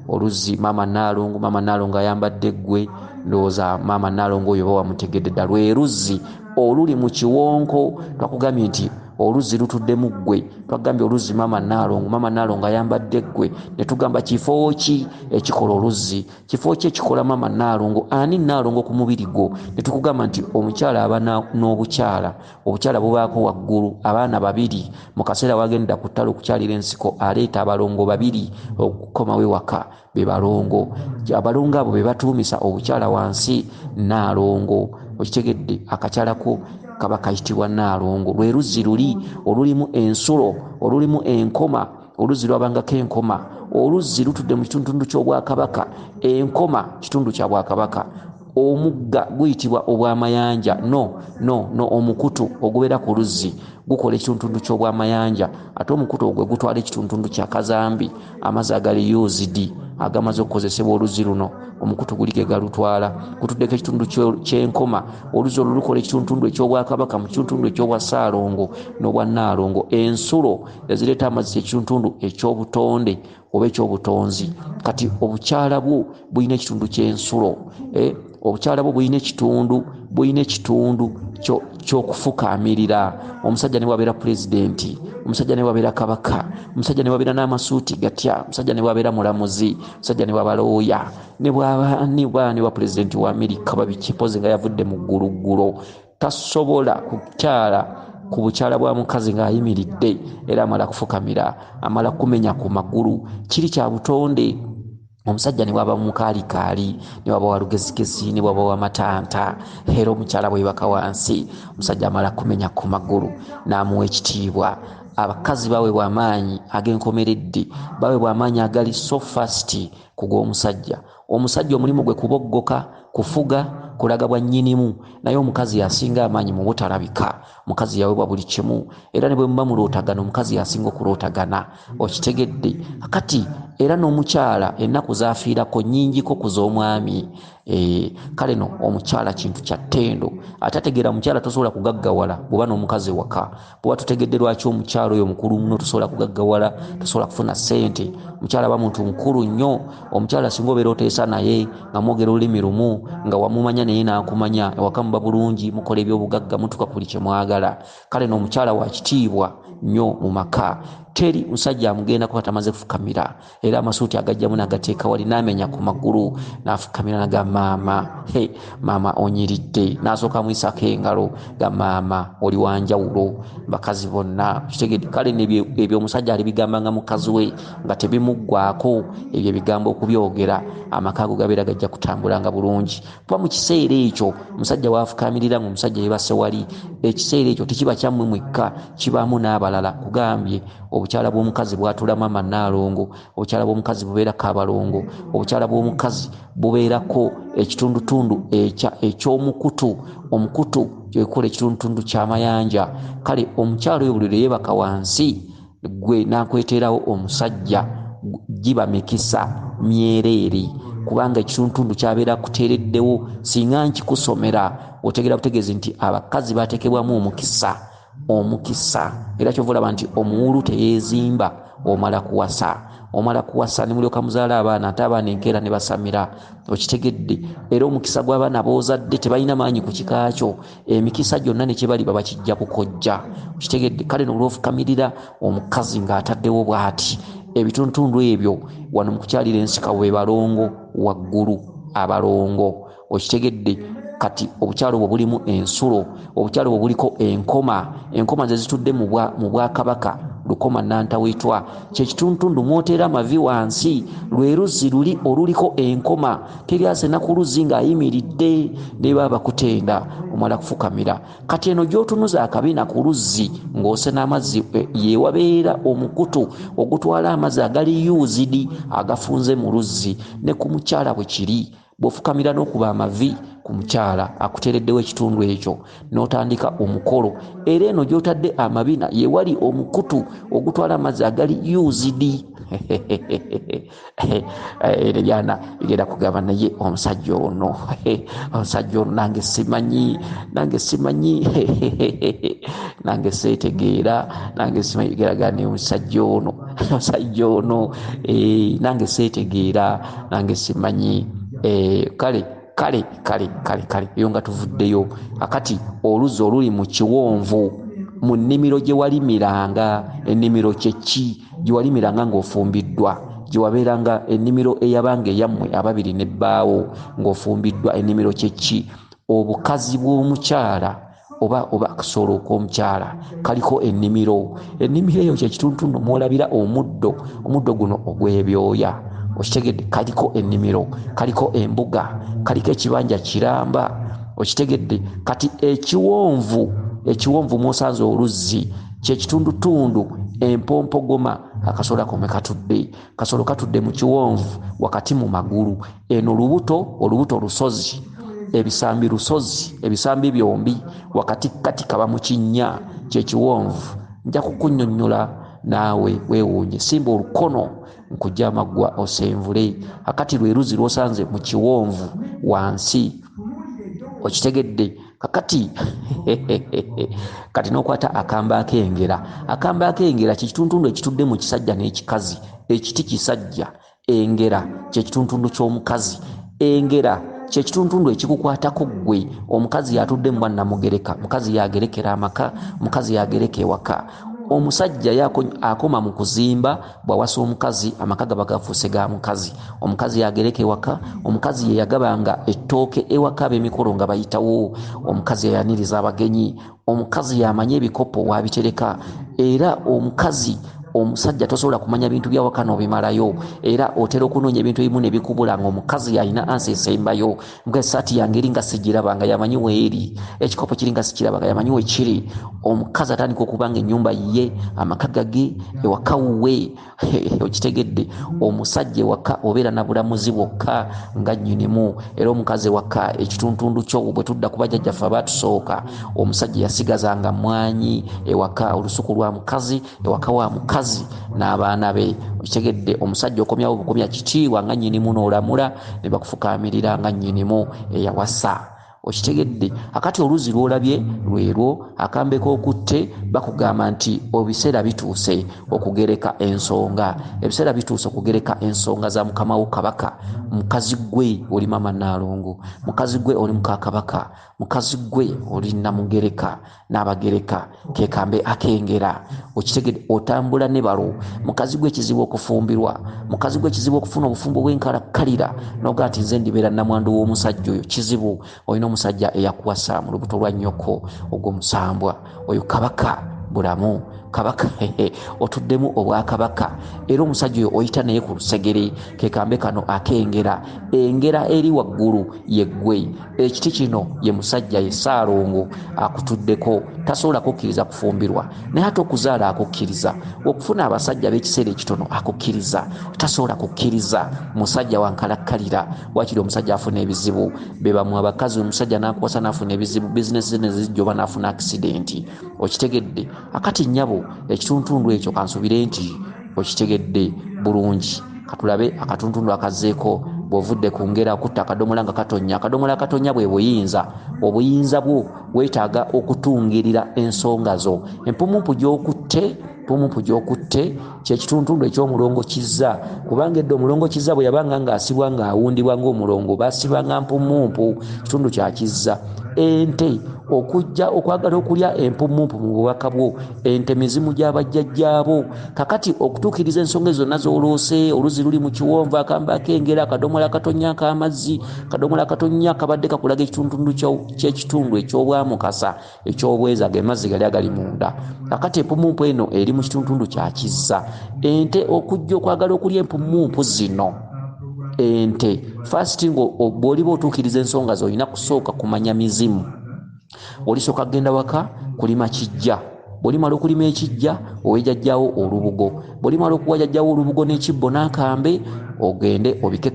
oluzzi Maama Nalongo ayambadde ggwe, ndowooza Maama Nalongo oyo oba wamutegedde dda, lwe luzzi oluli mu kiwonko. Twakugambye nti oluzzi lutuddemu ggwe, twagambye oluzzi Maama Nalongo ayambadde ggwe, ne tugamba kifo ki ekikola oluzzi, kifo ki ekikola Maama Nalongo, ani Nalongo ku mubiri gwo. Ne tukugamba nti omukyala aba n'obukyala, obukyala bubaako waggulu abaana 2 mu kaseera wagenda ku ttale okukyalira ensiko aleeta abalongo 2 okukomawo ewaka, be balongo. Abalongo abo be batuumisa obukyala wansi Nalongo. Okitegedde? Akakyalako kaba kayitibwa Nalongo. Lwe luzzi luli olulimu ensulo, olulimu enkoma, oluzzi lwabangako enkoma. Oluzzi lutudde mu kitundu ky'Obwakabaka, enkoma kitundu kya Bwakabaka. Omugga guyitibwa Obwamayanja. No omukutu ogubeera ku luzzi gukola ekitundu ky'Obwamayanja, ate omukutu ogwo gutwala ekitundu kya Kazambi. Amazzi agali UZD agamaze okukozesebwa oluzzi luno, omukutu guli ge galutwala. Gutuddeko ekitundu ky'enkoma, oluzzi olwo lukola ekitundu eky'Obwakabaka mu kitundu eky'obwa Ssaalongo n'obwa Nalongo. Ensulo ezireeta amazzi ekitundu eky'obutonde oba eky'obutonzi. Kati obukyala bwo bulina ekitundu ky'ensulo, obukyala bwo bulina ekitundu ky'okufukaamirira. Omusajja ne wabeera pulezidenti, omusajja ne wabeera kabaka, omusajja ne wabeera n'amasuuti gatya, omusajja ne wabeera mulamuzi, omusajja ne waba looya, ne bwaba ne wa pulezidenti wa Amerika babikipoze nga yavudde mu gguluggulo, tasobola kukyala ku bukyala bwa mukazi ng'ayimiridde era amala kufukamira, amala kumenya ku magulu. Kiri kya butonde. omusajja ne bwaba mukaalikali ne bwaba wa lugezigezi ne bwaba wa matanta era omukyala bwebaka wansi omusajja amala kumenya ku magulu n'amuwa ekitiibwa. Abakazi baweebwa amaanyi ag'enkomeredde, baweebwa amaanyi agali so fast ku g'omusajja. Omusajja omulimu gwe kuboggoka, kufuga, kulaga bwa nnyinimu, naye omukazi yasinga amaanyi mu butalabika. Omukazi yaweebwa buli kimu, era ne bwe muba mulootagana omukazi yasinga okulootagana. Okitegedde? Kati era n'omukyala ennaku zaafiirako nnyingiko ku z'omwami. Kale no omukyala kintu kya ttendo. Ate ategeera mukyala tosobola kugaggawala bw'oba n'omukazi waka. Bw'oba tutegedde lwaki omukyala oyo mukulu muno tosobola kugaggawala, tosobola kufuna ssente. Mukyala aba muntu mukulu nnyo. Omukyala singa obeera oteesa naye nga mwogera olulimi lumu, nga wamumanya naye n'akumanya, ewaka muba bulungi, mukola ebyobugagga, mutuuka ku buli kye mwagala. Kale no omukyala wa kitiibwa nnyo mu maka. Teri musajja amugenda kuba tamaze kufukamira, era amasuuti agajjamu n'agateeka wali n'amenya ku magulu n'afukamira naga maama, maama onyiridde, n'asooka muyisako engalo ga maama oli wanjawulo bakazi bonna. Kitegedde? Kale ebyo omusajja alibigambanga mukazi we nga tebimuggwaako, ebyo ebigambo okubyogera amaka ago gabeera gajja kutambulanga bulungi. Kuba mu kiseera ekyo omusajja waafukamirira nga omusajja yeebase wali, ekiseera ekyo tekiba kyammwe mwekka, kibaamu n'abalala. Kugambye obukyala bw'omukazi bwatulamu amannaalongo, obukyala bw'omukazi bubeerako abalongo, obukyala bw'omukazi bubeerako ekitundutundu eky'omukutu. Omukutu kyekukola ekitundutundu ky'amayanja. Kale omukyala oyo buli lwe yeebaka wansi gwe n'akweterawo omusajja, giba mikisa myereere, kubanga ekitundutundu kyabeera kuteereddewo. Singa nkikusomera otegeera butegeezi nti abakazi bateekebwamu omukisa, era kyova olaba nti omuwulu teyeezimba omala kuwasa ne mulyoka muzaala abaana, ate abaana enkeera ne basamira. Okitegedde? Era omukisa gw'abaana boozadde tebalina maanyi ku kikaakyo, emikisa gyonna ne kyebali baba kijja bukojja. Okitegedde? Kale n'olwofukamirira omukazi ng'ataddewo bw'ati, ebitundutundu ebyo wano mu kukyalira ensika bwe balongo waggulu, abalongo. Okitegedde? Kati obukyalo bwo bulimu ensulo, obukyalo bwo buliko enkoma ze zitudde mu bwakabaka, lukoma nantawetwa. Kyekitundutundu mwotera amavi wansi, lwe luzzi luli oluliko enkoma. Teryasena ku luzzi ng'ayimiridde neba bakutenda omala kufukamira. Kati eno gy'otunuza akabina ku luzzi ng'osena amazzi, yewabeera omukutu ogutwala amazzi agali used agafunze mu luzzi. Ne ku mukyala bwe kiri, bw'ofukamira n'okuba amavi ku mukyala akuteereddewo ekitundu ekyo n'otandika omukolo. Era eno gy'otadde amabina ye wali omukutu ogutwala amazzi agali used. Ebyana bigenda kugamba naye omusajja ono nange simanyi nange seetegeera, nange simanyi geragane omusajja ono nange seetegeera, nange simanyi. Kale eyo nga tuvuddeyo. Akati oluzzi oluli mu kiwonvu, mu nnimiro gye walimiranga. Ennimiro kyeki gye walimiranga ng'ofumbiddwa, gye wabeeranga ennimiro eyabanga eyammwe ababiri n'ebbaawo ng'ofumbiddwa. Ennimiro kyeki? Obukazi bw'omukyala oba akasolo k'omukyala kaliko ennimiro. Ennimiro eyo kyekitundutundu mwolabira omuddo guno ogw'ebyoya. Okitegedde? Kaliko ennimiro, kaliko embuga, kaliko ekibanja kiramba. Okitegedde? Kati ekiwonvu mwosanze oluzzi kyekitundutundu empompogoma. Akasolo ako mwe katudde? Kasolo katudde mu kiwonvu wakati mu magulu. Eno olubuto lusozi, ebisambi lusozi, ebisambi byombi wakati kaba mu kinnya kyekiwonvu. Nja kukunnyonnyola naawe weewuunye. Simba olukono nkujja amaggwa osenvule. Akati lwe luzzi lwosanze mu kiwonvu wansi. Okitegedde? Kakati kati n'okwata akamba akengera kyekitundutundu ekitudde mu kisajja n'ekikazi. Ekiti kisajja, engera kyekitundutundu ky'omukazi. Engera kyekitundutundu ekikukwatako ggwe omukazi yatudde mu bwannamugereka. Mukazi yagerekera amaka, mukazi yagereka ewaka. Omusajja akoma mu kuzimba, bw'awasa omukazi amaka gaba gafuuse ga mukazi. Omukazi yagereka ewaka, omukazi ye yagabanga ettooke ewaka ab'emikolo nga bayitawo. Omukazi yayaniriza abagenyi, omukazi yamanya ebikopo wabitereka. Era omukazi omusajja tosobola kumanya bintu bya waka n'obimalayo era otera okunoonya ebintu ebimu ne bikubula ng'omukazi alina ansi esembayo esaati yange eri nga sigiraba nga yamanyi weeri ekikopo kiri nga sikiraba nga yamanyi wekiri omukazi atandika okuba nga ennyumba ye amaka gage ewaka wuwe okitegedde omusajja ewaka obeera na bulamuzi bwokka nga nnyinimu era omukazi ewaka ekituntundu kyo bwe tudda ku bajjajjaffe abatusooka omusajja yasigazanga mwanyi ewaka olusuku lwa mukazi ewaka wa mukazi n'abaana be okitegedde omusajja okomyawo bukomya kitiibwa nga nnyinimu n'olamula ne bakufukaamirira nga nnyinimu eyawasa okitegedde akati oluzi lwolabye lwerwo akambe k'okutte bakugamba nti ebiseera bituuse okugereka ensonga ebiseera bituuse okugereka ensonga za mukamawo kabaka mukazi gwe oli mama Nnaalongo mukazi gwe oli muka kabaka mukazi gwe oli namugereka n'abagereka kekambe akengera okitegedde otambula ne balo mukazi gwe kizibu okufumbirwa mukazi gwe kizibu okufuna obufumbo bw'enkalakkalira noga ati nze ndibeera namwandu w'omusajja oyo kizibu olina omusajja eyakuwasa mu lubuto lwa nnyoko ogw'omusambwa oyo kabaka bulamu kabaka otuddemu obwakabaka era omusajja oyo oyita naye ku lusegere kekambe kano akengera engera eri waggulu yeggwe ekiti kino ye musajja ye Ssaalongo akutuddeko tasobola kukkiriza kufumbirwa naye ate okuzaala akukkiriza okufuna abasajja b'ekiseera ekitono akukkiriza tasobola kukkiriza musajja wankalakkalira wakiri omusajja afuna ebizibu be bamu abakazi omusajja n'akuwasa n'afuna ebizibu bizinesi ne zijjoba n'afuna akisidenti okitegedde akati nnyabo ekituntundu ekyo kansubire nti okitegedde bulungi katulabe akatuntundu akazzeeko bw'ovudde ku ngera kutta akadomola nga katonya bwe buyinza obuyinza bwo weetaaga okutungirira ensonga zo empumumpu gy'okutte kyekituntundu eky'omulongo kizza kubanga edde omulongo kizza bwe yabanga ng'asibwa ng'awundibwa ng'omulongo basibanga mpumumpu kitundu kyakizza ente okujja okwagala okulya empumumpu mu bubaka bwo ente mizimu gy'abajjajjaabo kakati okutuukiriza ensonga zonna z'oloose oluzi luli mu kiwonvu akambe akengera akadomola katonya ak'amazzi kadomola katonya kabadde kakulaga ekituntundu ky'ekitundu eky'obwamukasa eky'obweza ge mazzi gali agali munda kakati empumumpu eno eri mu kituntundu kyakizza ente okujja okwagala okulya empumumpu zino ente fasiti bw'oliba otuukiriza ensonga zo olina kusooka kumanya mizimu olisooka kgenda waka kulima kijja bw'olimala okulima ekijja owejjajjawo olubugo bw'olimala okuwa jjajjawo olubugo n'ekibbo n'akambe ogende obike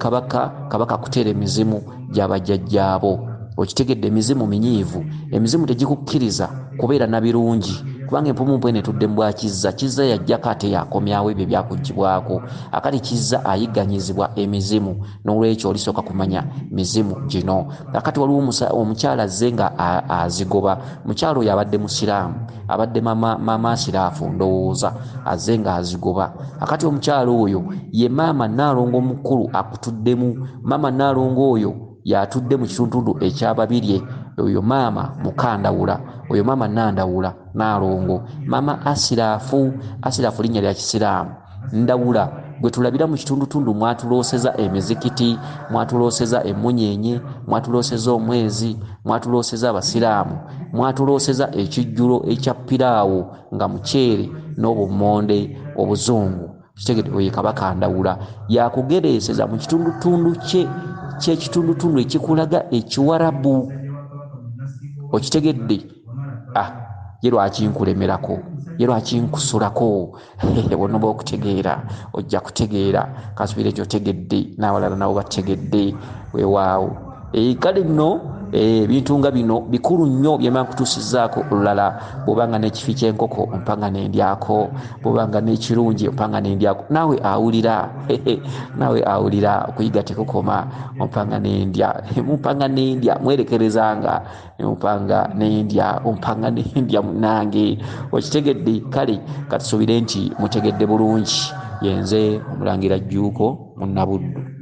kabaka kuteera emizimu gy'abajjajjaabo okitegedde emizimu minyiivu emizimu tegikukkiriza kubeera na birungi kubanga empumumpu eno etudde mu bwakizza yajjako ate yakomyawo ebyo byakugibwako akati kizza ayigganyizibwa emizimu n'olwekyo olisooka kumanya mizimu gino akati waliwo omukyala azze nga azigoba mukyala oyo abadde musiraamu abadde mama asiraafu ndowooza azze nga azigoba akati omukyala oyo ye maama Nnaalongo omukulu akutuddemu maama Nnaalongo oyo yatudde mu kituntundu ekyababirye oyo maama Mukandawula oyo maama Nandawula Nnaalongo maama asiraafu linnya lya kisiraamu Ndawula gwe tulabira mu kitundutundu mwatulooseza emizikiti mwatulooseza emunyenye mwatulooseza omwezi mwatulooseza abasiraamu mwatulooseza ekijjulo ekya piraawo nga muceere n'obumonde obuzungu kitegedde oyo kabaka Ndawula yakugereeseza mu kitundutundu kyekitundutundu ekikulaga ekiwarabu okitegedde ye lwaki nkulemerako ye lwaki nkusulako bonoba okutegeera ojja kutegeera kasubire gyotegedde n'abalala nabo bategedde weewaawo kale nno ebintu nga bino bikulu nnyo byema nkutuusizzaako olulala bw'obanga n'ekifi ky'enkoko ompanga n'endyako bw'obanga n'ekirungi ompanga n'endyako naawe awulira okuyiga tekukoma ompanga n'endya mwerekerezanga ompanga n'endya nange okitegedde kale katusuubire nti mutegedde bulungi yenze omulangira Jjuuko Munnabuddu.